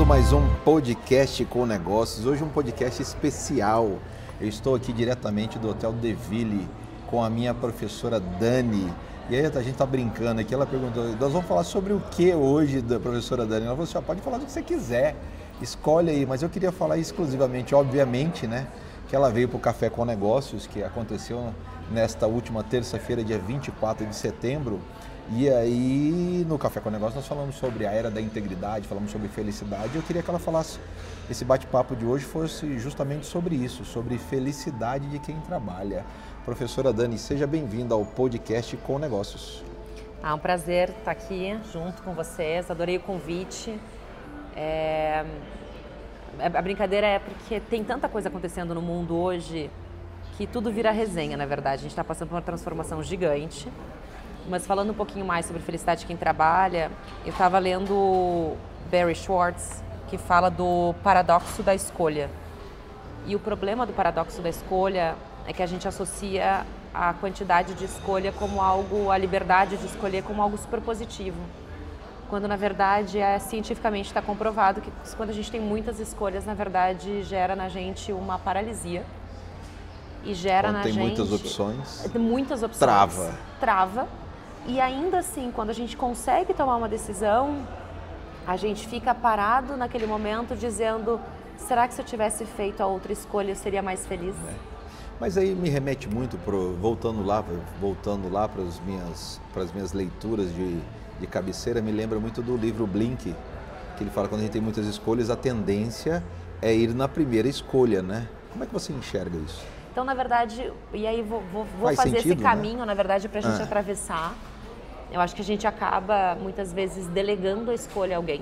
Começando mais um podcast com negócios, hoje um podcast especial. Eu estou aqui diretamente do Hotel Deville com a minha professora Dani. E aí a gente está brincando aqui, ela perguntou, nós vamos falar sobre o que hoje da professora Dani? Ela falou assim, pode falar do que você quiser, escolhe aí, mas eu queria falar exclusivamente, obviamente, né, que ela veio para o Café com Negócios, que aconteceu nesta última terça-feira, dia 24 de setembro. E aí, no Café com Negócios, nós falamos sobre a era da integridade, falamos sobre felicidade. Eu queria que ela falasse, esse bate-papo de hoje fosse justamente sobre isso, sobre felicidade de quem trabalha. Professora Dani, seja bem-vinda ao podcast com Negócios. É um prazer estar aqui junto com vocês, adorei o convite. A brincadeira é porque tem tanta coisa acontecendo no mundo hoje que tudo vira resenha, na verdade. A gente está passando por uma transformação gigante. Mas falando um pouquinho mais sobre felicidade de quem trabalha, eu estava lendo Barry Schwartz, que fala do paradoxo da escolha. E o problema do paradoxo da escolha é que a gente associa a quantidade de escolha como algo, a liberdade de escolher como algo super positivo. Quando na verdade cientificamente está comprovado que quando a gente tem muitas escolhas, na verdade gera na gente uma paralisia. E gera na gente... Tem muitas opções. Muitas opções. Trava. E ainda assim, quando a gente consegue tomar uma decisão, a gente fica parado naquele momento dizendo, será que se eu tivesse feito a outra escolha eu seria mais feliz? Mas aí me remete muito, voltando lá para as minhas leituras de cabeceira, me lembra muito do livro Blink, que ele fala que quando a gente tem muitas escolhas, a tendência é ir na primeira escolha, né? Como é que você enxerga isso? Então, na verdade, e aí vou fazer sentido, esse caminho, né? Na verdade, para a gente atravessar. Eu acho que a gente acaba, muitas vezes, delegando a escolha a alguém.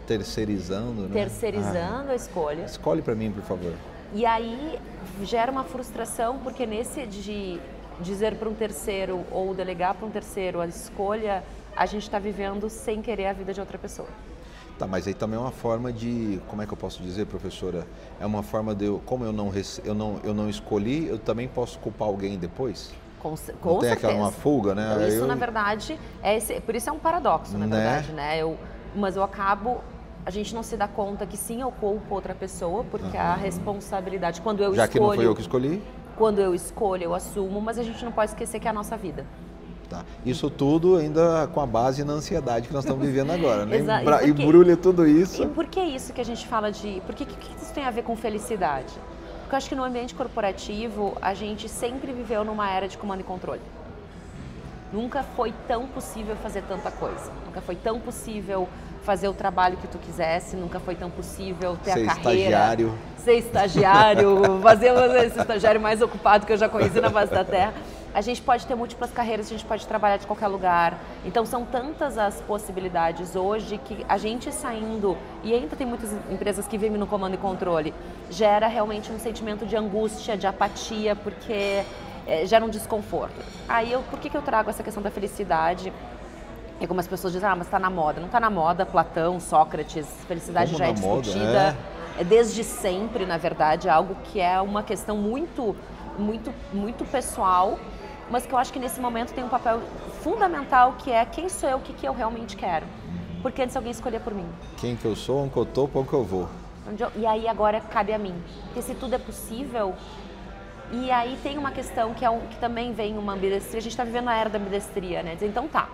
Terceirizando, né? Terceirizando a escolha. Escolhe para mim, por favor. E aí gera uma frustração, porque nesse de dizer para um terceiro ou delegar para um terceiro a escolha, a gente está vivendo sem querer a vida de outra pessoa. Tá, mas aí também é uma forma de, como é que eu posso dizer, professora? É uma forma de, como eu não escolhi, eu também posso culpar alguém depois? Com tem certeza. Aquela uma fuga, né? Então, isso, na verdade, por isso é um paradoxo, na verdade, né? Mas eu acabo, a gente não se dá conta que sim, eu culpo outra pessoa, porque a responsabilidade, quando eu Já escolho... que não foi eu que escolhi? Quando eu escolho, eu assumo, mas a gente não pode esquecer que é a nossa vida. Tá. Isso tudo ainda com a base na ansiedade que nós estamos vivendo agora, né? Exato. Embrulha tudo isso. E por que isso que a gente fala de... Por que isso tem a ver com felicidade? Porque eu acho que no ambiente corporativo, a gente sempre viveu numa era de comando e controle. Nunca foi tão possível fazer tanta coisa. Nunca foi tão possível fazer o trabalho que tu quisesse, nunca foi tão possível ter a carreira. Ser estagiário, fazer esse estagiário mais ocupado que eu já conheci na base da terra. A gente pode ter múltiplas carreiras, a gente pode trabalhar de qualquer lugar. Então são tantas as possibilidades hoje que a gente saindo, e ainda tem muitas empresas que vivem no comando e controle, gera realmente um sentimento de angústia, de apatia, porque gera um desconforto. Aí por que eu trago essa questão da felicidade? E como as pessoas dizem, mas está na moda. Não está na moda, Platão, Sócrates, felicidade já é discutida. É desde sempre, na verdade, algo que é uma questão muito pessoal, mas que eu acho que nesse momento tem um papel fundamental, que é quem sou eu, o que eu realmente quero. Porque antes alguém escolher por mim. Quem que eu sou, onde eu estou, para onde eu vou. E aí agora cabe a mim. Porque se tudo é possível... E aí tem uma questão que também vem uma ambidestria, a gente está vivendo a era da ambidestria, né? Dizer, então tá,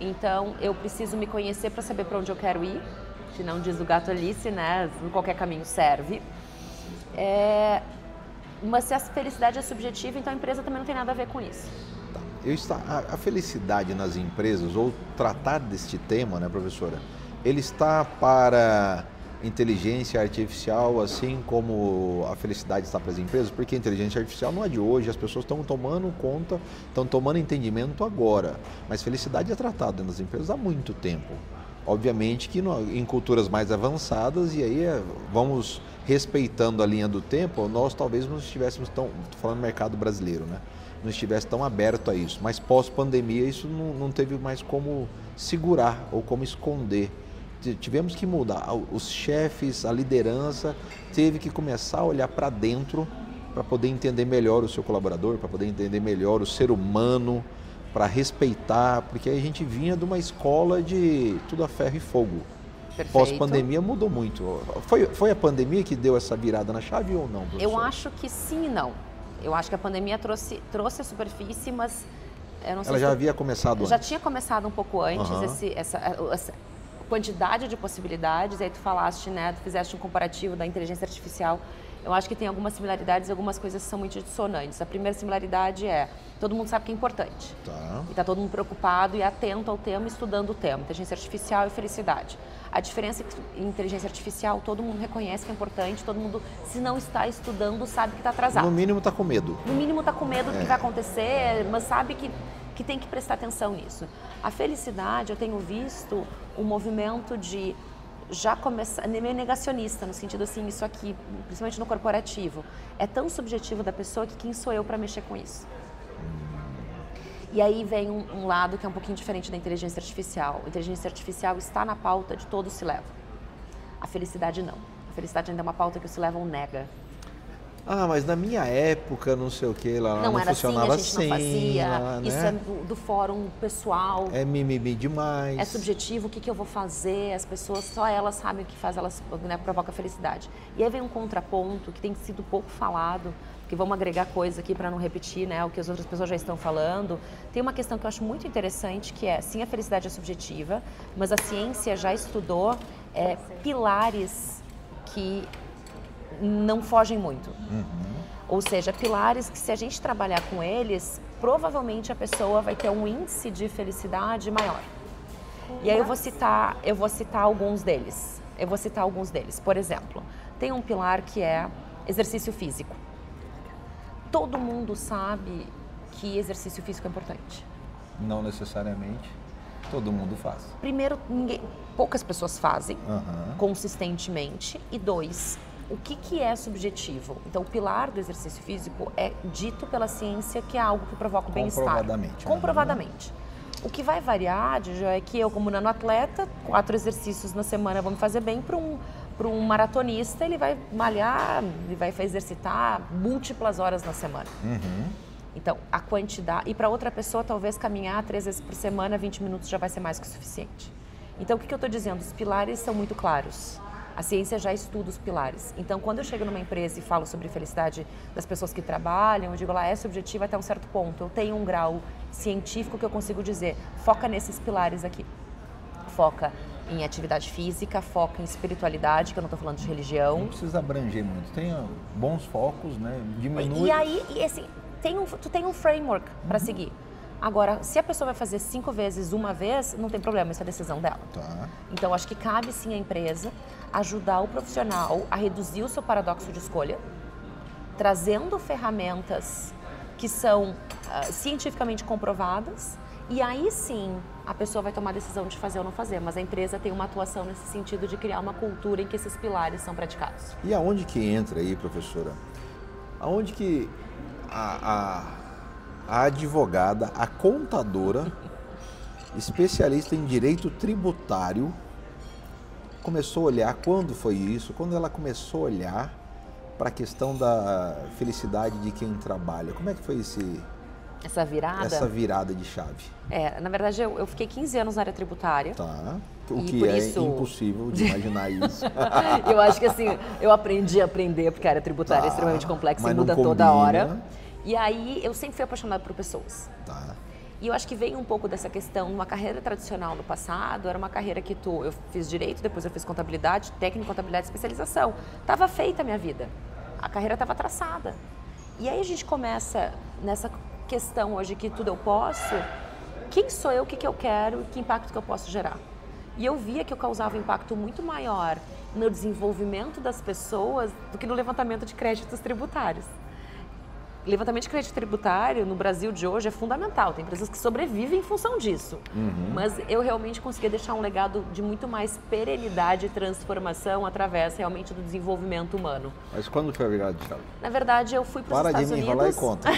então eu preciso me conhecer para saber para onde eu quero ir, se não diz o gato Alice, né? Qualquer caminho serve. Mas se a felicidade é subjetiva, então a empresa também não tem nada a ver com isso. A felicidade nas empresas, ou tratar deste tema, né, professora, ele está para inteligência artificial, assim como a felicidade está para as empresas, porque a inteligência artificial não é de hoje, as pessoas estão tomando conta, estão tomando entendimento agora, mas felicidade é tratada nas empresas há muito tempo. Obviamente que em culturas mais avançadas, e aí vamos respeitando a linha do tempo, nós talvez não estivéssemos tão, estou falando do mercado brasileiro, né? Não estivesse tão aberto a isso, mas pós-pandemia isso não teve mais como segurar ou como esconder. Tivemos que mudar, os chefes, a liderança teve que começar a olhar para dentro para poder entender melhor o seu colaborador, para poder entender melhor o ser humano, para respeitar, porque a gente vinha de uma escola de tudo a ferro e fogo. Perfeito. Pós-pandemia mudou muito. Foi a pandemia que deu essa virada na chave ou não, professor? Eu acho que sim e não. Eu acho que a pandemia trouxe a superfície, mas eu não sei Ela já havia começado antes. Já tinha começado um pouco antes, Uhum. essa quantidade de possibilidades. Aí tu falaste, né, tu fizeste um comparativo da inteligência artificial. Eu acho que tem algumas similaridades e algumas coisas que são muito dissonantes. A primeira similaridade é, todo mundo sabe que é importante. Tá. E está todo mundo preocupado e atento ao tema, estudando o tema, inteligência artificial e felicidade. A diferença é que em inteligência artificial todo mundo reconhece que é importante, todo mundo, se não está estudando, sabe que está atrasado. No mínimo está com medo. No mínimo está com medo do que vai acontecer, mas sabe que tem que prestar atenção nisso. A felicidade, eu tenho visto um movimento de já começar, meio negacionista, no sentido assim, isso aqui, principalmente no corporativo, é tão subjetivo da pessoa que quem sou eu para mexer com isso? E aí vem um lado que é um pouquinho diferente da inteligência artificial. A inteligência artificial está na pauta de todos se levam. A felicidade não. A felicidade ainda é uma pauta que o se levam nega. Ah, mas na minha época, não sei o que, lá não era funcionava assim, a gente não fazia. lá, Isso né? é do fórum pessoal. É mimimi demais. É subjetivo, o que eu vou fazer, as pessoas, só elas sabem o que faz, elas, né, provoca felicidade. E aí vem um contraponto que tem sido pouco falado, porque vamos agregar coisa aqui para não repetir, né, o que as outras pessoas já estão falando. Tem uma questão que eu acho muito interessante, que é, sim, a felicidade é subjetiva, mas a ciência já estudou pilares que não fogem muito. Ou seja, pilares que, se a gente trabalhar com eles, provavelmente a pessoa vai ter um índice de felicidade maior. E aí eu vou citar alguns deles. Por exemplo, tem um pilar que é exercício físico. Todo mundo sabe que exercício físico é importante. Não necessariamente todo mundo faz. Primeiro, poucas pessoas fazem consistentemente. E dois, o que é subjetivo? Então, o pilar do exercício físico é dito pela ciência que é algo que provoca o bem-estar. Comprovadamente. Comprovadamente. O que vai variar, é que eu, como nanoatleta, 4 exercícios na semana vão me fazer bem. Para um maratonista, ele vai malhar, ele vai exercitar múltiplas horas na semana. Então, a quantidade... E para outra pessoa, talvez caminhar 3 vezes por semana, 20 minutos já vai ser mais que o suficiente. Então, o que eu estou dizendo? Os pilares são muito claros. A ciência já estuda os pilares. Então, quando eu chego numa empresa e falo sobre felicidade das pessoas que trabalham, eu digo lá, é subjetiva até um certo ponto. Eu tenho um grau científico que eu consigo dizer, foca nesses pilares aqui. Foca em atividade física, foca em espiritualidade, que eu não estou falando de religião. Não precisa abranger muito. Tem bons focos, né? Diminui. E aí, assim, tu tem um framework para seguir. Agora, se a pessoa vai fazer 5 vezes uma vez, não tem problema, isso é a decisão dela. Tá. Então, acho que cabe sim à empresa ajudar o profissional a reduzir o seu paradoxo de escolha, trazendo ferramentas que são cientificamente comprovadas, e aí sim a pessoa vai tomar a decisão de fazer ou não fazer, mas a empresa tem uma atuação nesse sentido de criar uma cultura em que esses pilares são praticados. E aonde que entra aí, professora? Aonde que a advogada, a contadora, especialista em direito tributário, começou a olhar, quando foi isso? Quando ela começou a olhar para a questão da felicidade de quem trabalha. Como é que foi essa virada de chave? Na verdade, eu fiquei 15 anos na área tributária. Tá. O que é impossível de imaginar isso. Eu acho que assim, eu aprendi a aprender, porque a área tributária é extremamente complexa e muda toda hora. E aí, eu sempre fui apaixonada por pessoas. Tá. E eu acho que veio um pouco dessa questão, numa carreira tradicional no passado, era uma carreira que eu fiz direito, depois eu fiz contabilidade, técnico, contabilidade e especialização. Estava feita a minha vida, a carreira estava traçada. E aí a gente começa nessa questão hoje que tudo eu posso, quem sou eu, o que eu quero e que impacto que eu posso gerar. E eu via que eu causava um impacto muito maior no desenvolvimento das pessoas do que no levantamento de créditos tributários. Levantamento de crédito tributário no Brasil de hoje é fundamental, tem empresas que sobrevivem em função disso. Mas eu realmente conseguia deixar um legado de muito mais perenidade e transformação através realmente do desenvolvimento humano. Mas quando foi a virada de chave? Na verdade, eu fui para os Estados Unidos. Para de me enrolar e conta.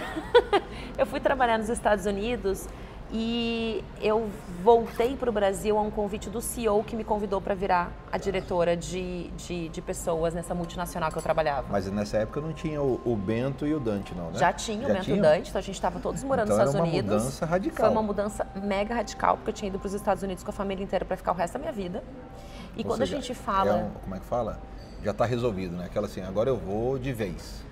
Eu fui trabalhar nos Estados Unidos E eu voltei para o Brasil a um convite do CEO que me convidou para virar a diretora de pessoas nessa multinacional que eu trabalhava. Mas nessa época não tinha o Bento e o Dante, não, né? Já tinha o Bento e o Dante, então a gente estava todos morando nos Estados Unidos. Foi uma mudança radical. Foi uma mudança mega radical, porque eu tinha ido para os Estados Unidos com a família inteira para ficar o resto da minha vida. E Ou quando seja, a gente fala... como é que fala? Já está resolvido, né? Aquela assim, agora eu vou de vez.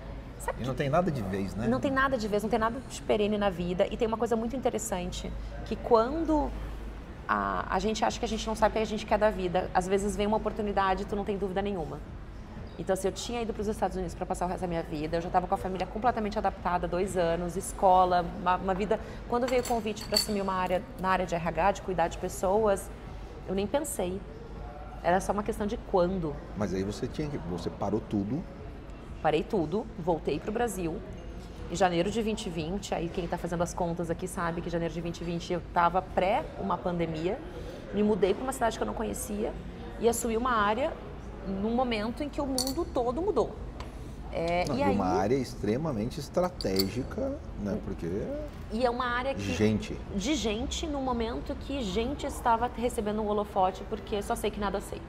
E não tem nada de vez, né? Não tem nada de vez, não tem nada de perene na vida. E tem uma coisa muito interessante, que quando a gente acha que a gente não sabe o que a gente quer da vida, às vezes vem uma oportunidade e tu não tem dúvida nenhuma. Então, assim, eu tinha ido para os Estados Unidos para passar o resto da minha vida, eu já estava com a família completamente adaptada, 2 anos, escola, uma vida... Quando veio o convite para assumir na área de RH, de cuidar de pessoas, eu nem pensei. Era só uma questão de quando. Mas aí você parou tudo. Parei tudo, voltei para o Brasil. Em janeiro de 2020, aí quem está fazendo as contas aqui sabe que em janeiro de 2020 eu estava pré uma pandemia, me mudei para uma cidade que eu não conhecia e assumi uma área num momento em que o mundo todo mudou. Uma área extremamente estratégica, né? Porque... E é uma área de gente no momento que gente estava recebendo um holofote porque só sei que nada sei.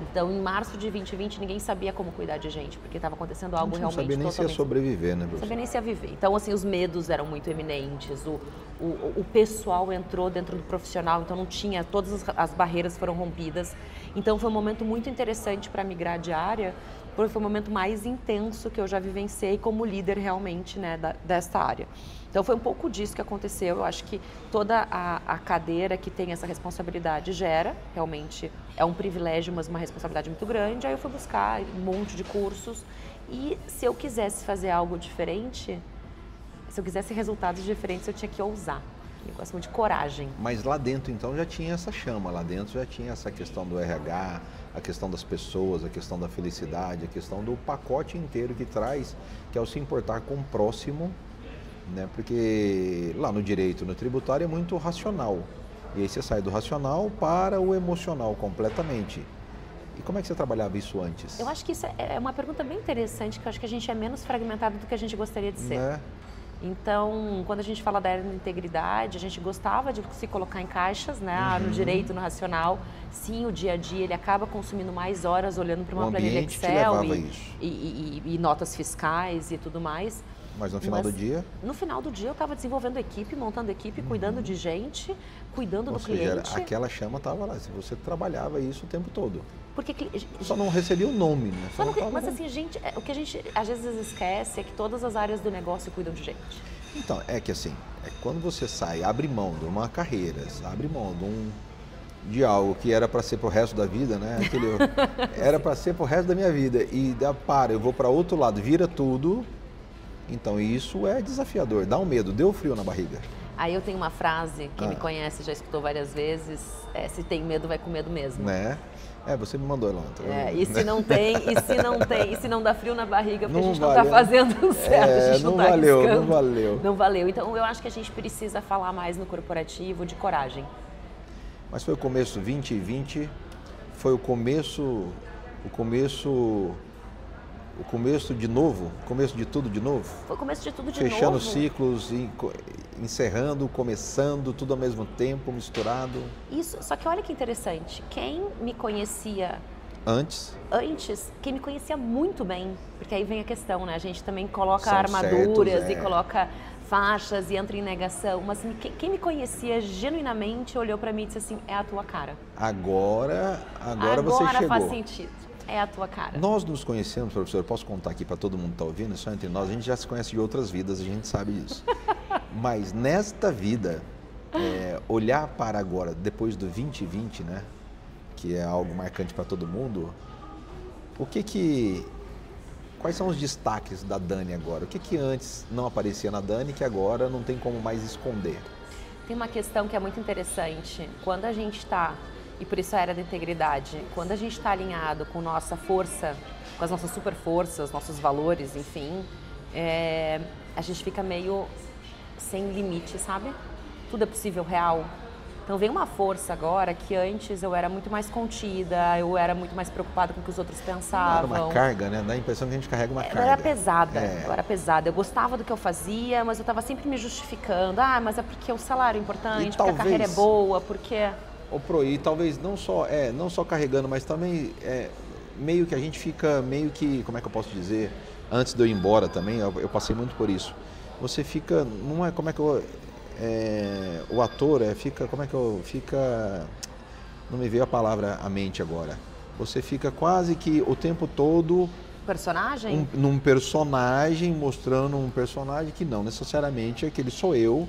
Então, em março de 2020, ninguém sabia como cuidar de gente, porque estava acontecendo algo realmente totalmente... Não sabia nem se ia sobreviver, né, professor? Não sabia nem se ia viver. Então, assim, os medos eram muito eminentes, o pessoal entrou dentro do profissional, então não tinha... Todas as barreiras foram rompidas. Então, foi um momento muito interessante para migrar de área, porque foi o momento mais intenso que eu já vivenciei como líder realmente, né, desta área. Então, foi um pouco disso que aconteceu. Eu acho que toda a cadeira que tem essa responsabilidade gera, realmente, é um privilégio, mas uma responsabilidade muito grande. Aí eu fui buscar um monte de cursos e se eu quisesse fazer algo diferente, se eu quisesse resultados diferentes, eu tinha que ousar. Eu gosto muito de coragem. Mas lá dentro, então, já tinha essa chama, lá dentro já tinha essa questão do RH, a questão das pessoas, a questão da felicidade, a questão do pacote inteiro que traz, que é o se importar com o próximo, né? Porque lá no direito, no tributário é muito racional. E aí você sai do racional para o emocional completamente. E como é que você trabalhava isso antes? Eu acho que isso é uma pergunta bem interessante, que eu acho que a gente é menos fragmentado do que a gente gostaria de ser. Né? Então, quando a gente fala da área da integridade, a gente gostava de se colocar em caixas, né? No direito, no racional. Sim, o dia a dia, ele acaba consumindo mais horas olhando para uma planilha Excel e notas fiscais e tudo mais. Mas no final do dia? No final do dia eu estava desenvolvendo equipe, montando equipe, cuidando de gente, cuidando do cliente. Aquela chama estava lá, você trabalhava isso o tempo todo. Porque só não recebia o nome, né? Mas assim, o que a gente às vezes esquece é que todas as áreas do negócio cuidam de gente. Então, é que assim, quando você sai, abre mão de uma carreira, abre mão de algo que era para ser pro resto da vida, né? Era para ser pro resto da minha vida e eu vou para outro lado, vira tudo. Então isso é desafiador, dá um medo, deu frio na barriga. Aí eu tenho uma frase, quem me conhece já escutou várias vezes, se tem medo, vai com medo mesmo. Né? Você me mandou lá. E se não tem, e se não dá frio na barriga, porque a gente não está fazendo certo, a gente não está arriscando. Não valeu. Não valeu. Então eu acho que a gente precisa falar mais no corporativo de coragem. Mas foi o começo 2020, foi o começo de novo? Começo de tudo de novo? Foi o começo de tudo de novo. Fechando ciclos, encerrando, começando, tudo ao mesmo tempo, misturado. Isso, só que olha que interessante, quem me conhecia antes, quem me conhecia muito bem, porque aí vem a questão, né? A gente também coloca armaduras e coloca faixas e entra em negação, mas quem me conhecia genuinamente olhou para mim e disse assim, é a tua cara. Agora você chegou. Agora faz sentido. É a tua cara. Nós nos conhecemos, professor, eu posso contar aqui para todo mundo que está ouvindo, só entre nós, a gente já se conhece de outras vidas, a gente sabe disso. Mas nesta vida, olhar para agora, depois do 2020, né, que é algo marcante para todo mundo, quais são os destaques da Dani agora? O que antes não aparecia na Dani que agora não tem como mais esconder? Tem uma questão que é muito interessante. Quando a gente está, e por isso a era da integridade, quando a gente está alinhado com nossa força, com as nossas super forças, nossos valores, enfim, a gente fica meio sem limite, sabe? Tudo é possível, real. Então vem uma força agora que antes eu era muito mais contida, eu era muito mais preocupada com o que os outros pensavam. Era uma carga, né? Dá a impressão que a gente carrega uma carga. Eu era pesada. Eu gostava do que eu fazia, mas eu estava sempre me justificando. Ah, mas é porque o salário é importante, porque a carreira é boa, porque... Ou e talvez não só carregando, mas também meio que a gente fica como é que eu posso dizer, antes de eu ir embora também, eu passei muito por isso. Você fica, não é como é que eu... o ator não me veio a palavra à mente agora. Você fica quase que o tempo todo personagem? Num personagem, mostrando um personagem que não necessariamente aquele sou eu.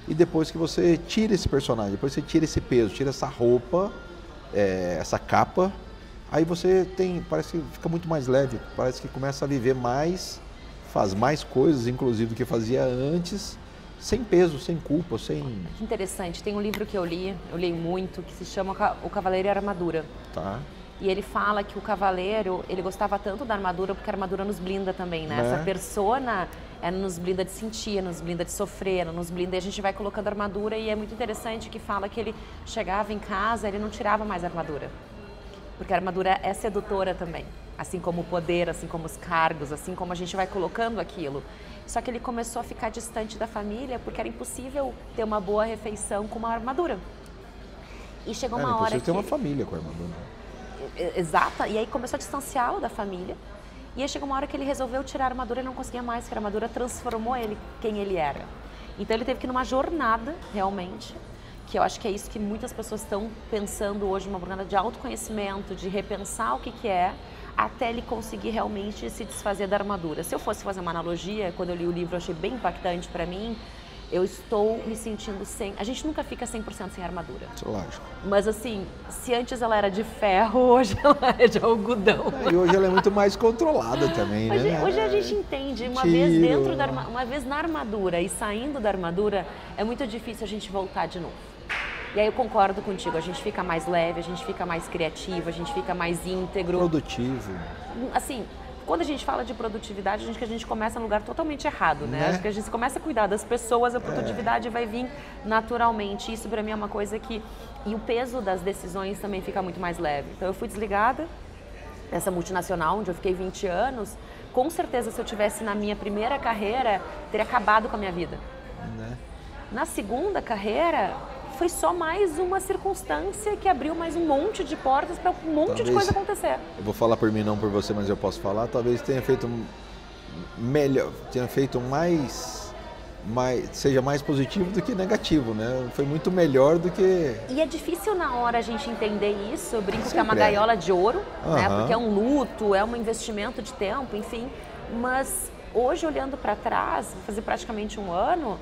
E depois que você tira esse personagem, depois você tira esse peso, tira essa roupa, essa capa, aí você parece que fica muito mais leve, parece que começa a viver mais, faz mais coisas, inclusive, do que fazia antes, sem peso, sem culpa, sem... Que interessante, tem um livro que eu li muito, que se chama O Cavaleiro e a Armadura. Tá. E ele fala que o cavaleiro, ele gostava tanto da armadura, porque a armadura nos blinda também, né? Essa persona nos blinda de sentir, nos blinda de sofrer, nos blinda, e a gente vai colocando armadura, e é muito interessante que fala que ele chegava em casa, ele não tirava mais a armadura. Porque a armadura é sedutora também, assim como o poder, assim como os cargos, assim como a gente vai colocando aquilo. Só que ele começou a ficar distante da família porque era impossível ter uma boa refeição com uma armadura. E chegou uma hora que... ter uma família com a armadura. Exato, e aí começou a distanciá-lo da família. E aí chegou uma hora que ele resolveu tirar a armadura e não conseguia mais, porque a armadura transformou ele quem ele era. Então ele teve que ir numa jornada, realmente, que eu acho que é isso que muitas pessoas estão pensando hoje, uma jornada de autoconhecimento, de repensar o que é, até ele conseguir realmente se desfazer da armadura. Se eu fosse fazer uma analogia, quando eu li o livro eu achei bem impactante para mim, eu estou me sentindo sem... A gente nunca fica 100% sem armadura. Isso é lógico. Mas assim, se antes ela era de ferro, hoje ela é de algodão. E hoje ela é muito mais controlada também, né? Hoje a gente entende, uma vez na armadura e saindo da armadura, é muito difícil a gente voltar de novo. E aí eu concordo contigo, a gente fica mais leve, a gente fica mais criativo, a gente fica mais íntegro. Produtivo. Assim, quando a gente fala de produtividade, a gente começa num lugar totalmente errado, né? Acho que a gente começa a cuidar das pessoas, a produtividade vai vir naturalmente. Isso para mim é uma coisa que... E o peso das decisões também fica muito mais leve. Então eu fui desligada dessa multinacional, onde eu fiquei 20 anos. Com certeza, se eu tivesse na minha primeira carreira, teria acabado com a minha vida. Né? Na segunda carreira... foi só mais uma circunstância que abriu mais um monte de portas para um monte de coisa acontecer. Eu vou falar por mim, não por você, mas eu posso falar. Talvez tenha feito melhor, tenha feito seja mais positivo do que negativo, né? Foi muito melhor do que... E é difícil na hora a gente entender isso. Eu brinco que é uma gaiola de ouro, né? Porque é um luto, é um investimento de tempo, enfim. Mas hoje, olhando para trás, vou fazer praticamente um ano,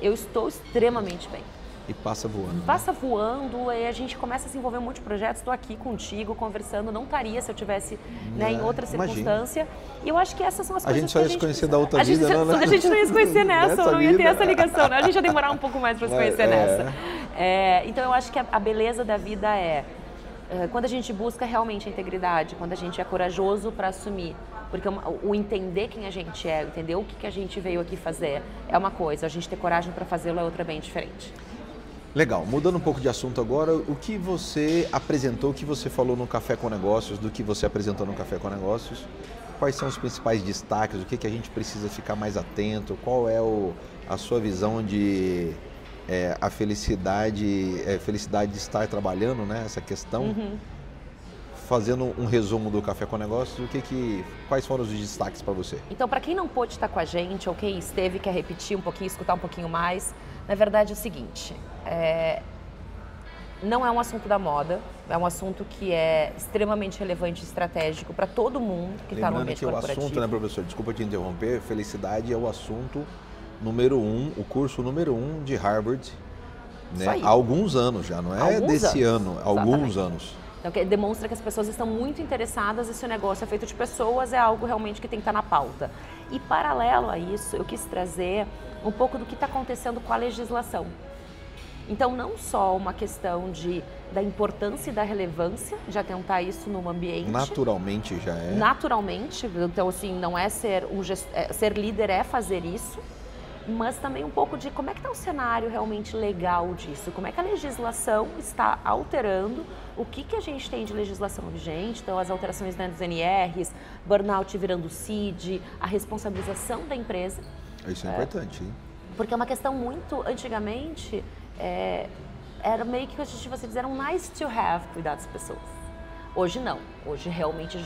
eu estou extremamente bem. E passa voando. Passa voando, e a gente começa a se envolver em um monte de projetos. Estou aqui contigo, conversando. Não estaria se eu tivesse em outra circunstância. E eu acho que essas são as coisas que a gente só ia se conhecer da outra vida, não? A gente não ia se conhecer nessa, não ia ter essa ligação. Né? A gente ia demorar um pouco mais para se conhecer nessa. Então eu acho que a beleza da vida quando a gente busca realmente a integridade, quando a gente é corajoso para assumir. Porque o entender quem a gente é, entender o que a gente veio aqui fazer é uma coisa. A gente ter coragem para fazê-lo é outra bem diferente. Legal, mudando um pouco de assunto agora, o que você apresentou, o que você falou no Café com Negócios, do que você apresentou no Café com Negócios, quais são os principais destaques, o que a gente precisa ficar mais atento, qual é a sua visão de a felicidade de estar trabalhando, né, essa questão, fazendo um resumo do Café com Negócios, quais foram os destaques para você? Então, para quem não pôde estar com a gente, ou quem esteve, quer repetir um pouquinho, escutar um pouquinho mais, na verdade é o seguinte, não é um assunto da moda, é um assunto que é extremamente relevante e estratégico para todo mundo que está no ambiente corporativo. Lembrando que o assunto, né, professor, desculpa te interromper, felicidade é o assunto número 1, o curso número 1 de Harvard, né? Há alguns anos já, não é desse ano, há alguns anos. Então, demonstra que as pessoas estão muito interessadas e se o negócio é feito de pessoas, é algo realmente que tem que estar na pauta. E paralelo a isso, eu quis trazer um pouco do que está acontecendo com a legislação. Então, não só uma questão da importância e da relevância de atentar isso no ambiente. Naturalmente já é. Naturalmente. Então, assim, não é ser líder é fazer isso. mas também um pouco de como é que está o cenário realmente legal disso, como é que a legislação está alterando, o que a gente tem de legislação vigente, então as alterações, né, dos NRs, burnout virando CID, a responsabilização da empresa. Isso é importante, hein? Porque é uma questão muito, antigamente, era meio que você dizer um nice to have cuidar das pessoas. Hoje não, hoje realmente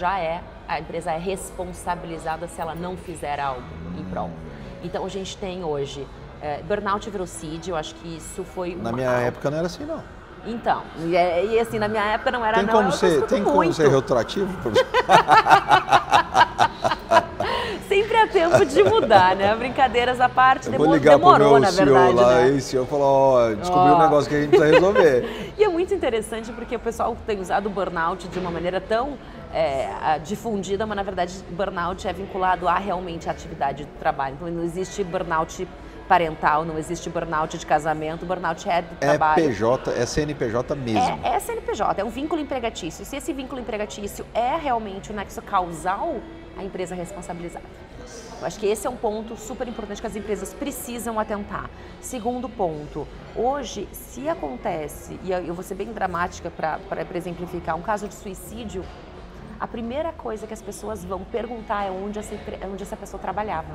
a empresa é responsabilizada se ela não fizer algo em prol. Então a gente tem hoje, burnout virou CID, eu acho que isso foi... Na minha época não era assim, não. Então, e assim, na minha época não era, tem como ser retroativo? Sempre é tempo de mudar, né? Brincadeiras à parte, demorou, na verdade. Lá, e o CEO falou, descobriu um negócio que a gente precisa resolver. E é muito interessante porque o pessoal tem usado o burnout de uma maneira tão difundida, mas na verdade burnout é vinculado a realmente a atividade do trabalho. Então não existe burnout parental, não existe burnout de casamento, burnout é do trabalho. É CNPJ mesmo. É CNPJ, é um vínculo empregatício. Se esse vínculo empregatício é realmente o nexo causal, a empresa é responsabilizada. Eu acho que esse é um ponto super importante que as empresas precisam atentar. Segundo ponto, hoje, se acontece, e eu vou ser bem dramática para exemplificar, um caso de suicídio, a primeira coisa que as pessoas vão perguntar é onde essa pessoa trabalhava.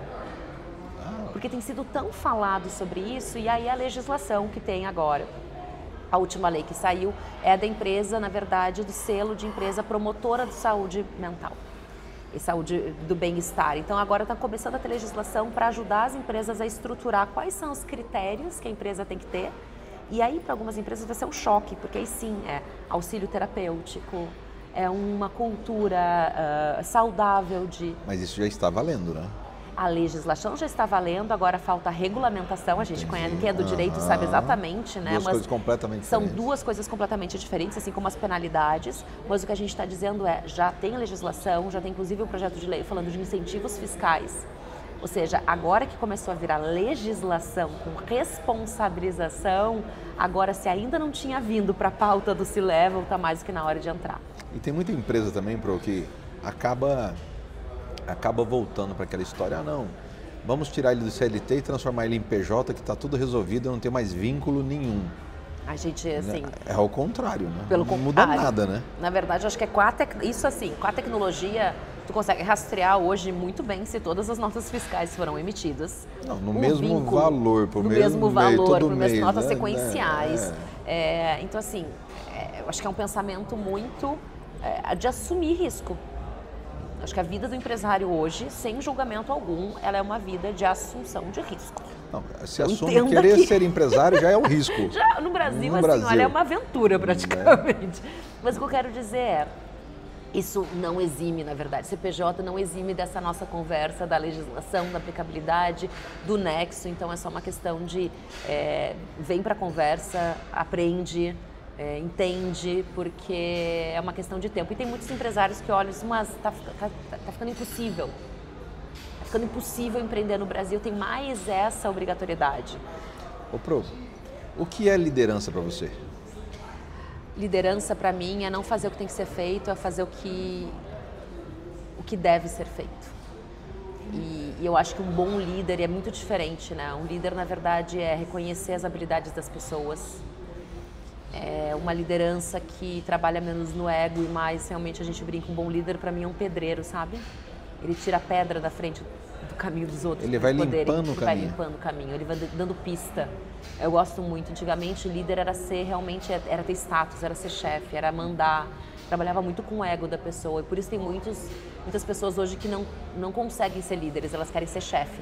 Porque tem sido tão falado sobre isso, e aí a legislação que tem agora, a última lei que saiu, é da empresa, na verdade, do selo de empresa promotora de saúde mental e saúde do bem-estar. Então agora está começando a ter legislação para ajudar as empresas a estruturar quais são os critérios que a empresa tem que ter. E aí para algumas empresas vai ser um choque, porque aí sim é auxílio terapêutico, é uma cultura saudável de... Mas isso já está valendo, né? A legislação já está valendo, agora falta a regulamentação, a gente conhece, quem é do direito sabe exatamente, né? Coisas completamente são diferentes. Duas coisas completamente diferentes, assim como as penalidades, mas o que a gente está dizendo já tem a legislação, já tem inclusive um projeto de lei falando de incentivos fiscais, ou seja, agora que começou a virar legislação com responsabilização, agora se ainda não tinha vindo para a pauta do C-Level, está mais do que na hora de entrar. E tem muita empresa também, Pro, que acaba voltando para aquela história, não, vamos tirar ele do CLT e transformar ele em PJ, que está tudo resolvido, não tem mais vínculo nenhum. A gente, assim... É ao contrário, né? Não muda nada, né? Na verdade, acho que com a tecnologia, tu consegue rastrear hoje muito bem se todas as notas fiscais foram emitidas. Não, no mesmo valor, por mesmo mesmas notas sequenciais. Então, assim, eu acho que é um pensamento muito de assumir risco. Acho que a vida do empresário hoje, sem julgamento algum, ela é uma vida de assunção de risco. Não, se assume querer ser empresário já é um risco. Já no Brasil, olha, é uma aventura praticamente. Mas o que eu quero dizer isso não exime, na verdade, CPJ não exime dessa nossa conversa da legislação, da aplicabilidade, do nexo. Então é só uma questão de vem para a conversa, aprende, entende, porque é uma questão de tempo. E tem muitos empresários que olham isso, mas tá ficando impossível. Tá ficando impossível empreender no Brasil, tem mais essa obrigatoriedade. Ô Pro, o que é liderança para você? Liderança para mim é não fazer o que tem que ser feito, é fazer o que deve ser feito. E eu acho que um bom líder é muito diferente, né? Um líder, na verdade, é reconhecer as habilidades das pessoas. É uma liderança que trabalha menos no ego e mais, realmente, a gente brinca, um bom líder para mim é um pedreiro, sabe? Ele tira a pedra da frente do caminho dos outros. Ele vai limpando o caminho. Vai limpando o caminho, ele vai dando pista. Eu gosto muito. Antigamente, líder era ser realmente, era ter status, era ser chefe, era mandar. Trabalhava muito com o ego da pessoa. E por isso tem muitas pessoas hoje que não conseguem ser líderes, elas querem ser chefe.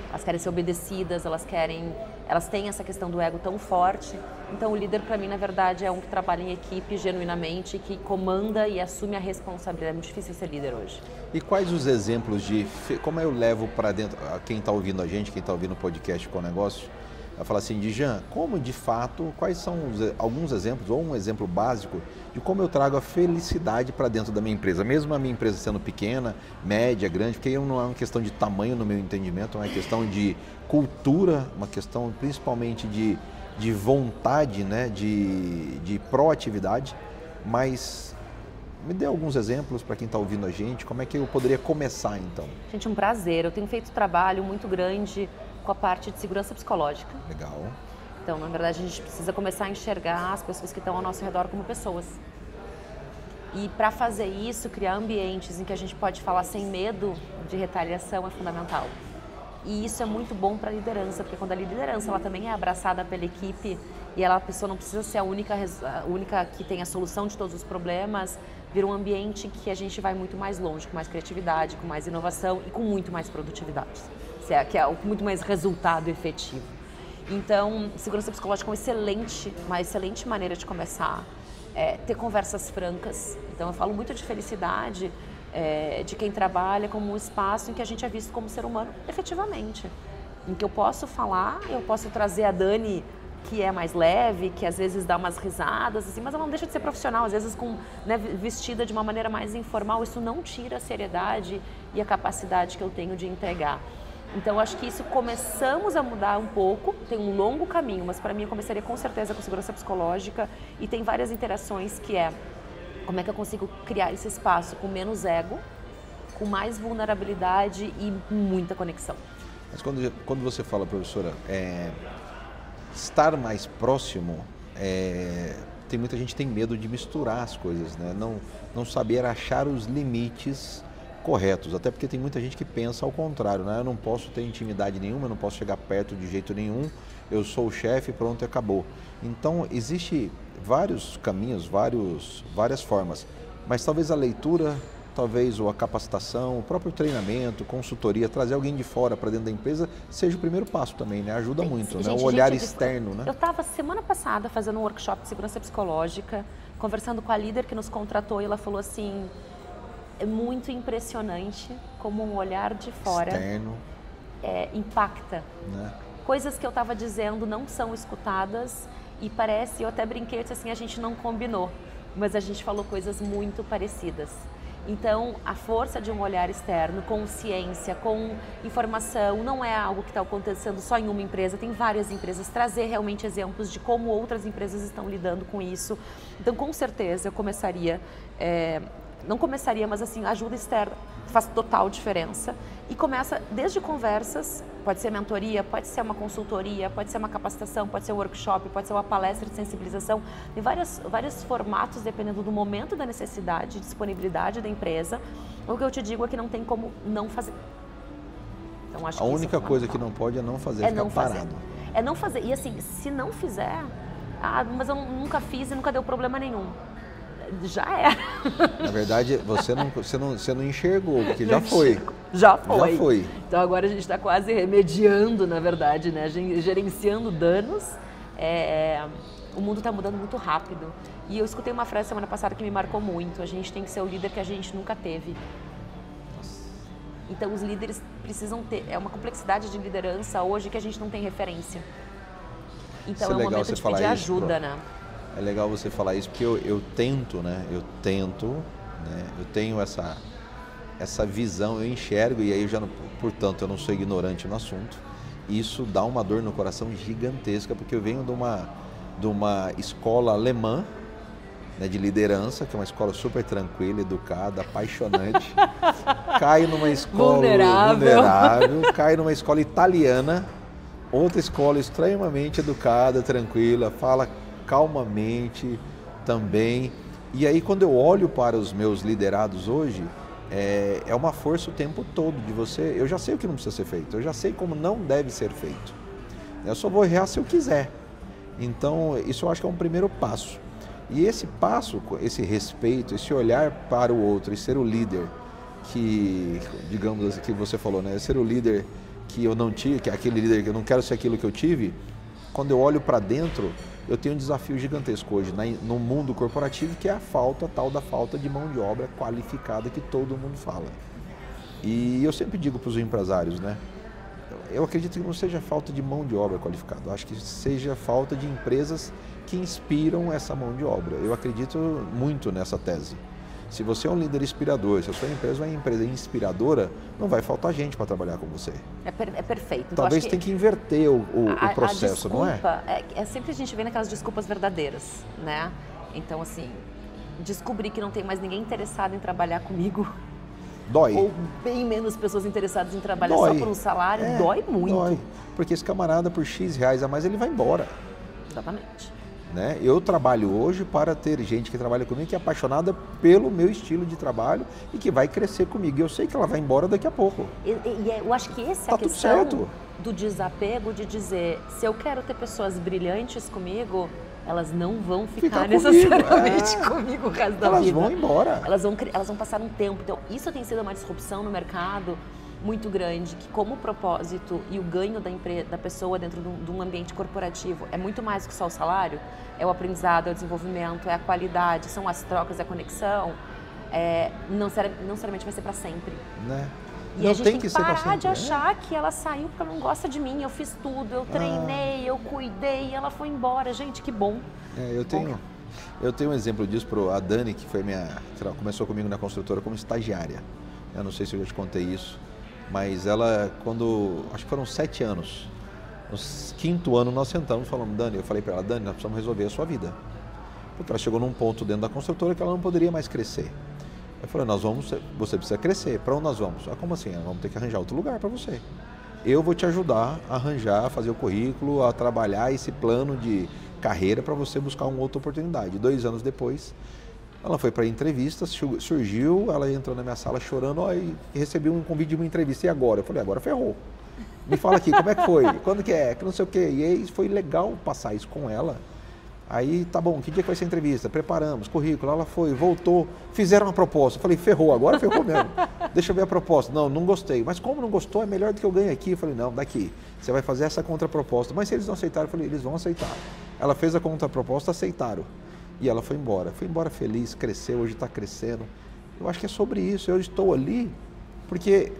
Elas querem ser obedecidas, elas têm essa questão do ego tão forte. Então o líder para mim, na verdade, é um que trabalha em equipe genuinamente, que comanda e assume a responsabilidade. É muito difícil ser líder hoje. E quais os exemplos de, como eu levo para dentro, quem está ouvindo a gente, quem está ouvindo o podcast Com o Negócio, vai falar assim, Dijan, como de fato, quais são alguns exemplos ou um exemplo básico de como eu trago a felicidade para dentro da minha empresa, mesmo a minha empresa sendo pequena, média, grande, porque não é uma questão de tamanho no meu entendimento, é uma questão de cultura, uma questão principalmente de vontade, né, de proatividade, mas me dê alguns exemplos para quem está ouvindo a gente, como é que eu poderia começar então? Gente, um prazer, eu tenho feito trabalho muito grande com com a parte de segurança psicológica. Legal. Então, na verdade, a gente precisa começar a enxergar as pessoas que estão ao nosso redor como pessoas. E para fazer isso, criar ambientes em que a gente pode falar sem medo de retaliação é fundamental. E isso é muito bom para a liderança, porque quando a liderança ela também é abraçada pela equipe e a pessoa não precisa ser a única que tem a solução de todos os problemas, vira um ambiente em que a gente vai muito mais longe, com mais criatividade, com mais inovação e com muito mais produtividade, que é muito mais resultado efetivo. Então, segurança psicológica é uma excelente maneira de começar. Ter conversas francas. Então, eu falo muito de felicidade de quem trabalha como um espaço em que a gente é visto como ser humano efetivamente. Em que eu posso falar, eu posso trazer a Dani, que é mais leve, que às vezes dá umas risadas, assim, mas ela não deixa de ser profissional, às vezes vestida de uma maneira mais informal. Isso não tira a seriedade e a capacidade que eu tenho de entregar. Então, acho que isso começamos a mudar um pouco, tem um longo caminho, mas para mim eu começaria com certeza com segurança psicológica e tem várias interações que como é que eu consigo criar esse espaço com menos ego, com mais vulnerabilidade e muita conexão. Mas quando você fala, professora, estar mais próximo, tem muita gente que tem medo de misturar as coisas, né? Não saber achar os limites corretos, até porque tem muita gente que pensa ao contrário, né? Eu não posso ter intimidade nenhuma, eu não posso chegar perto de jeito nenhum, eu sou o chefe, pronto, acabou. Então, existe vários caminhos, várias formas, mas talvez a leitura, talvez a capacitação, o próprio treinamento, consultoria, trazer alguém de fora para dentro da empresa, seja o primeiro passo também, né? Ajuda muito, né? O olhar externo, né? Eu estava semana passada fazendo um workshop de segurança psicológica, conversando com a líder que nos contratou e ela falou assim: é muito impressionante como um olhar de fora externo impacta. Né? Coisas que eu estava dizendo não são escutadas e parece, eu até brinquei, assim, a gente não combinou, mas a gente falou coisas muito parecidas. Então, a força de um olhar externo, com ciência, com informação, não é algo que está acontecendo só em uma empresa, tem várias empresas, trazer realmente exemplos de como outras empresas estão lidando com isso. Então, com certeza, eu começaria... não começaria, mas assim, ajuda externa faz total diferença. E começa desde conversas, pode ser mentoria, pode ser uma consultoria, pode ser uma capacitação, pode ser um workshop, pode ser uma palestra de sensibilização. Tem vários formatos, dependendo do momento da necessidade, disponibilidade da empresa. O que eu te digo é que não tem como não fazer. Então, acho a que única coisa que não pode é não fazer, ficar não fazer. parado. É não fazer. E assim, se não fizer, mas eu nunca fiz e nunca deu problema nenhum. Já era. Na verdade, você não enxergou, porque já foi. Já foi. Então agora a gente está quase remediando, na verdade, né? Gerenciando danos. O mundo está mudando muito rápido. E eu escutei uma frase semana passada que me marcou muito. A gente tem que ser o líder que a gente nunca teve. Então os líderes precisam ter... É uma complexidade de liderança hoje que a gente não tem referência. Então é um momento de pedir ajuda, né? É legal você falar isso, porque eu tento, né? Eu tenho essa visão, eu enxergo, e aí portanto, eu não sou ignorante no assunto. Isso dá uma dor no coração gigantesca, porque eu venho de uma escola alemã, né, de liderança, que é uma escola super tranquila, educada, apaixonante. Caio numa escola vulnerável, caio numa escola italiana, outra escola extremamente educada, tranquila, fala calmamente também. E aí, quando eu olho para os meus liderados hoje, é uma força o tempo todo de você. Eu já sei o que não precisa ser feito, eu já sei como não deve ser feito. Eu só vou errar se eu quiser. Então, isso eu acho que é um primeiro passo. E esse passo, esse respeito, esse olhar para o outro e ser o líder que, digamos assim, que você falou, né? Ser o líder que eu não tive, que é aquele líder que eu não quero ser aquilo que eu tive. Quando eu olho para dentro, eu tenho um desafio gigantesco hoje no mundo corporativo, que é a tal da falta de mão de obra qualificada que todo mundo fala. E eu sempre digo para os empresários, né? Eu acredito que não seja falta de mão de obra qualificada, eu acho que seja falta de empresas que inspiram essa mão de obra. Eu acredito muito nessa tese. Se você é um líder inspirador, se a sua empresa é uma empresa inspiradora, não vai faltar gente para trabalhar com você. É perfeito. Então, talvez tenha que inverter o processo, não é? É sempre a gente vê naquelas desculpas verdadeiras, né? Então, assim, descobri que não tem mais ninguém interessado em trabalhar comigo. Dói. ou bem menos pessoas interessadas em trabalhar Dói. só por um salário, dói muito. Dói. Porque esse camarada, por X reais a mais, ele vai embora. Exatamente. Né? Eu trabalho hoje para ter gente que trabalha comigo que é apaixonada pelo meu estilo de trabalho e que vai crescer comigo. E eu sei que ela vai embora daqui a pouco. E eu acho que essa é Tá a tudo questão certo. do desapego, de dizer, se eu quero ter pessoas brilhantes comigo, elas não vão ficar necessariamente comigo o resto da vida. Elas vão embora. Elas vão passar um tempo. Então, isso tem sido uma disrupção no mercado muito grande, que como o propósito e o ganho da pessoa dentro de um ambiente corporativo é muito mais que só o salário, é o aprendizado, é o desenvolvimento, é a qualidade, são as trocas, é a conexão, não necessariamente vai ser para sempre. Né? E não a gente tem que ser pra parar sempre, de achar que ela saiu porque ela não gosta de mim, eu fiz tudo, eu treinei, eu cuidei, ela foi embora. Gente, que bom. Eu tenho um exemplo disso para a Dani, que foi começou comigo na construtora como estagiária. Eu não sei se eu já te contei isso, mas ela, acho que foram 7 anos, no 5º ano nós sentamos e falamos, Dani, eu falei para ela, Dani, nós precisamos resolver a sua vida. Porque ela chegou num ponto dentro da construtora que ela não poderia mais crescer. Eu falei, você precisa crescer, para onde nós vamos? Como assim? Vamos ter que arranjar outro lugar para você. Eu vou te ajudar a arranjar, a fazer o currículo, a trabalhar esse plano de carreira para você buscar uma outra oportunidade. 2 anos depois, ela foi para a entrevista, surgiu, ela entrou na minha sala chorando, e recebi um convite de uma entrevista, e agora? Eu falei, agora ferrou. Me fala aqui, como é que foi? Quando que é? Que não sei o quê. E aí foi legal passar isso com ela. Aí, tá bom, que dia que vai ser a entrevista? Preparamos, currículo, ela foi, voltou, fizeram uma proposta. Eu falei, ferrou, agora ferrou mesmo. Deixa eu ver a proposta. Não gostei. Mas como não gostou, é melhor do que eu ganhe aqui. Eu falei, não, daqui, você vai fazer essa contraproposta. Mas se eles não aceitaram, eu falei, eles vão aceitar. Ela fez a contraproposta, aceitaram. E ela foi embora. Foi embora feliz, cresceu, hoje está crescendo. Eu acho que é sobre isso. Eu estou ali porque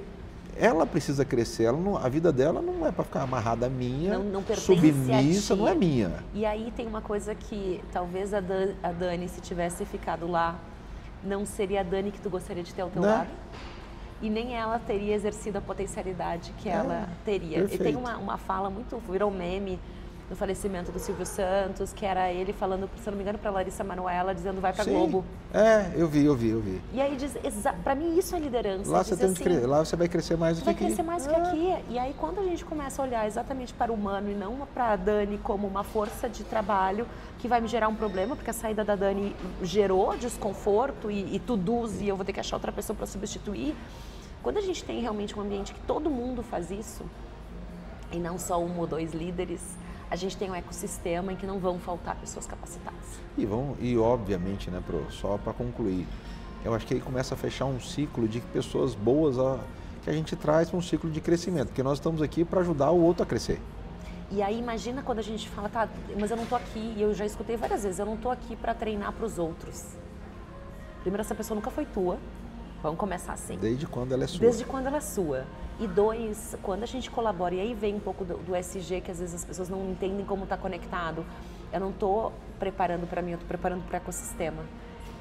ela precisa crescer. A vida dela não é para ficar amarrada a minha, não submissa, não é minha. E aí tem uma coisa que talvez a Dani, se tivesse ficado lá, não seria a Dani que tu gostaria de ter ao teu lado. E nem ela teria exercido a potencialidade que ela teria. Perfeito. E tem uma fala muito, virou meme, no falecimento do Silvio Santos, que era ele falando, se eu não me engano, para Larissa Manoela, dizendo vai pra Globo. Eu vi. E aí diz, pra mim isso é liderança. Lá você vai crescer mais do que aqui. Vai crescer mais do que aqui. E aí quando a gente começa a olhar exatamente para o humano e não para a Dani como uma força de trabalho que vai me gerar um problema, porque a saída da Dani gerou desconforto e to-dos, e eu vou ter que achar outra pessoa para substituir. Quando a gente tem realmente um ambiente que todo mundo faz isso, e não só 1 ou 2 líderes, a gente tem um ecossistema em que não vão faltar pessoas capacitadas. E obviamente, né, só para concluir, eu acho que aí começa a fechar um ciclo de pessoas boas que a gente traz para um ciclo de crescimento, porque nós estamos aqui para ajudar o outro a crescer. E aí imagina quando a gente fala, tá, mas eu não tô aqui, e eu já escutei várias vezes, eu não tô aqui para treinar para os outros. Primeiro, essa pessoa nunca foi tua, vamos começar assim. Desde quando ela é sua. Desde quando ela é sua. E 2, quando a gente colabora, e aí vem um pouco do SG, que às vezes as pessoas não entendem como está conectado. Eu não estou preparando para mim, eu estou preparando para o ecossistema.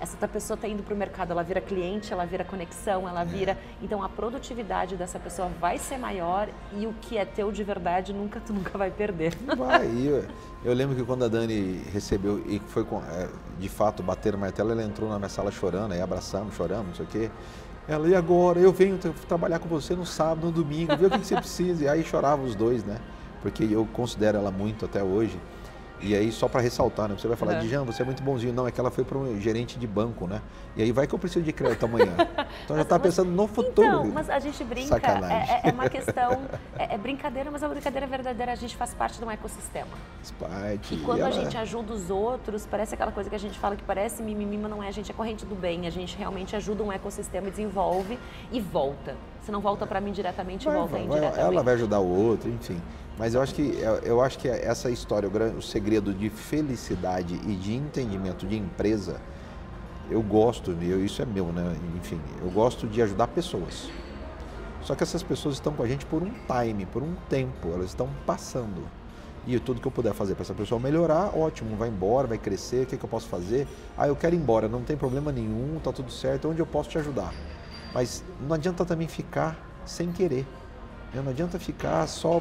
Essa pessoa está indo para o mercado, ela vira cliente, ela vira conexão, ela vira... Então a produtividade dessa pessoa vai ser maior e o que é teu de verdade tu nunca vai perder. Vai. Eu lembro que quando a Dani recebeu e foi de fato bater o martelo, ela entrou na minha sala chorando, aí abraçamos, choramos, não sei o quê. Ela, e agora? Eu venho trabalhar com você no sábado, no domingo, ver o que você precisa. E aí choravam os dois, né? Porque eu considero ela muito até hoje. E aí, só para ressaltar, né? Você vai falar, Djan, você é muito bonzinho. Não, é que ela foi para um gerente de banco, né? E aí vai que eu preciso de crédito amanhã. Então já está pensando no futuro. Então, mas a gente brinca, é uma questão, é brincadeira, mas a brincadeira verdadeira, a gente faz parte de um ecossistema. Faz parte. E quando a gente ajuda os outros, parece aquela coisa que a gente fala que parece mimimi, mas não é, a gente é corrente do bem. A gente realmente ajuda um ecossistema, desenvolve e volta. Se não volta para mim diretamente, volta indiretamente. Ela vai ajudar o outro, enfim. Mas eu acho que essa história, o segredo de felicidade e de entendimento de empresa, eu gosto, isso é meu, né? Enfim, eu gosto de ajudar pessoas. Só que essas pessoas estão com a gente por um time, por um tempo, elas estão passando. E tudo que eu puder fazer para essa pessoa melhorar, ótimo, vai embora, vai crescer, o que eu posso fazer? Eu quero ir embora, não tem problema nenhum, tá tudo certo, onde eu posso te ajudar? Mas não adianta também ficar sem querer. Não adianta ficar só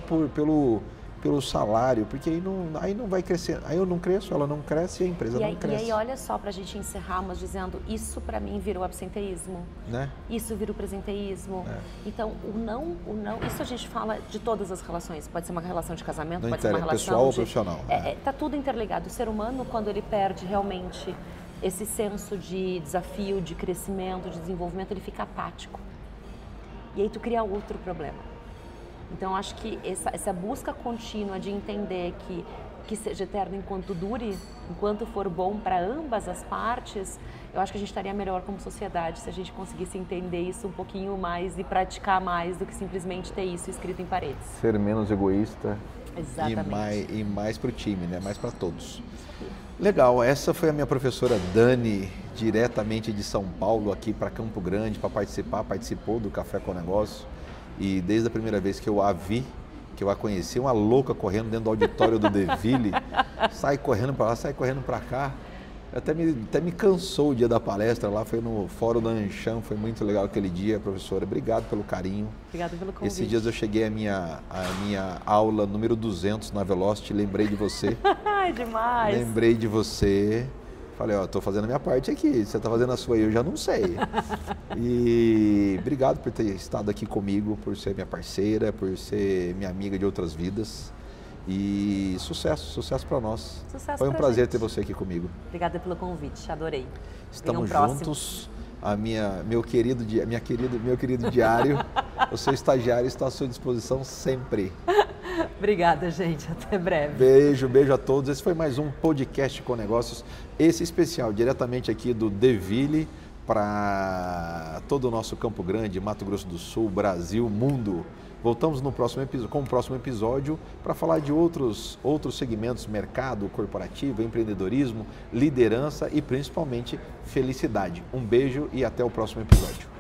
pelo salário, porque aí não vai crescer. Aí eu não cresço, ela não cresce e a empresa não cresce. E aí, olha só, para a gente encerrarmos dizendo, isso para mim virou absenteísmo, né? Isso virou presenteísmo. Então, o não, isso a gente fala de todas as relações. Pode ser uma relação de casamento, Não pode ser uma relação pessoal ou profissional. Tá tudo interligado. O ser humano, quando ele perde realmente esse senso de desafio, de crescimento, de desenvolvimento, ele fica apático. E aí tu cria outro problema. Então, acho que essa busca contínua de entender que seja eterno enquanto dure, enquanto for bom para ambas as partes, eu acho que a gente estaria melhor como sociedade se a gente conseguisse entender isso um pouquinho mais e praticar mais do que simplesmente ter isso escrito em paredes. Ser menos egoísta. Exatamente. E mais para o time, né? Mais para todos. Legal, essa foi a minha professora Dani, diretamente de São Paulo, aqui para Campo Grande, para participou do Café com Negócio. E desde a primeira vez que eu a vi, que eu a conheci, uma louca correndo dentro do auditório do Deville, sai correndo para lá, sai correndo para cá. Até me cansou o dia da palestra lá, foi no Fórum da Ancham, foi muito legal aquele dia, professora. Obrigado pelo carinho. Obrigada pelo convite. Esses dias eu cheguei à minha aula número 200 na Velocity, lembrei de você. Ai, demais! Lembrei de você. Falei, ó, tô fazendo a minha parte aqui, você tá fazendo a sua aí, eu já não sei. E obrigado por ter estado aqui comigo, por ser minha parceira, por ser minha amiga de outras vidas. E sucesso para nós. Sucesso. Foi um prazer ter você aqui comigo. Obrigada pelo convite, adorei. Estamos juntos. Meu querido diário, o seu estagiário está à sua disposição sempre. Obrigada, gente. Até breve. Beijo a todos. Esse foi mais um podcast com negócios, esse especial diretamente aqui do Deville para todo o nosso Campo Grande, Mato Grosso do Sul, Brasil, mundo. Voltamos com o próximo episódio para falar de outros segmentos, mercado corporativo, empreendedorismo, liderança e principalmente felicidade. Um beijo e até o próximo episódio.